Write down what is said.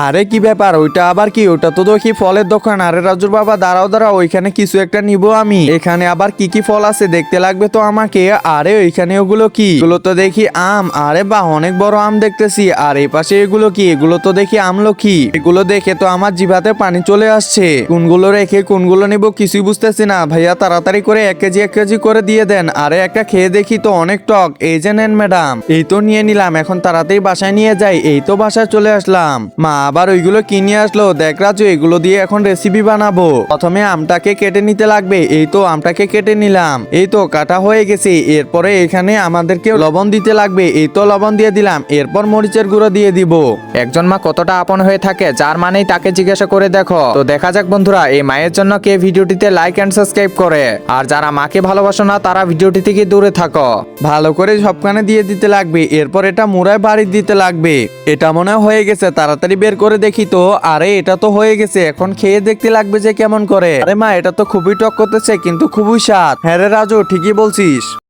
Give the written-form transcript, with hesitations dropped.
আরে কি ব্যাপার, ওইটা আবার কি? ওটা তো দেখি ফলের দোকান। আরে রাজুর বাবা দাঁড়াও দাঁড়াও, ওইখানে কিছু একটা নিব আমি। এখানে আবার কি কি ফল আছে দেখতে লাগবে তো আমাকে। আরে ওইখানে ওগুলো কি? এগুলো তো দেখি আম। আরে বাহ, অনেক বড় আম দেখতেছি। আর এই পাশে এগুলো কি? এগুলো তো দেখি আমলকি। এগুলো দেখে তো আমার জিভাতে পানি চলে আসছে। কোনগুলো রেখে কোনগুলো নিব কিছুই বুঝতেছি না। ভাইয়া তাড়াতাড়ি করে 1 কেজি করে দিয়ে দেন। আরে একটা খেয়ে দেখি তো, অনেক টক। এই যে নেন ম্যাডাম, এই তো নিয়ে নিলাম। এখন তাড়াতাড়ি বাসায় নিয়ে যাই। এই তো বাসায় চলে আসলাম। মা আবার ওইগুলো কিনে আসলো। দেখ রাজু, এগুলো দিয়ে এখন রেসিপি বানাবো। প্রথমে আমটাকে কেটে নিতে লাগবে। এই তো আমটাকে কেটে নিলাম। এই তো কাটা হয়ে গেছে। এরপরে এখানে আমাদেরকে লবণ দিতে লাগবে। এই তো লবণ দিয়ে দিলাম। এরপর মরিচের গুঁড়ো দিয়ে দিব। একজন মা কতটা আপন হয়ে থাকে যার মানেই তাকে জিজ্ঞাসা করে দেখো। তো দেখা যাক বন্ধুরা, এই মায়ের জন্য কে ভিডিওটিতে লাইক এন্ড সাবস্ক্রাইব করে। আর যারা মাকে ভালোবাসো না তারা ভিডিওটি থেকে দূরে থাকো। ভালো করে সবখানে দিয়ে দিতে লাগবে। এরপর এটা মুড়ায় বাড়ি দিতে লাগবে। এটা মনে হয় হয়ে গেছে, তাড়াতাড়ি বের করে দেখি তো। আরে এটা তো হয়ে গেছে, এখন খেয়ে দেখতে লাগবে যে কেমন করে। আরে মা, এটা তো খুবই টক করতেছে কিন্তু খুবই স্বাদ। হ্যাঁ রে রাজু, ঠিকই বলছিস।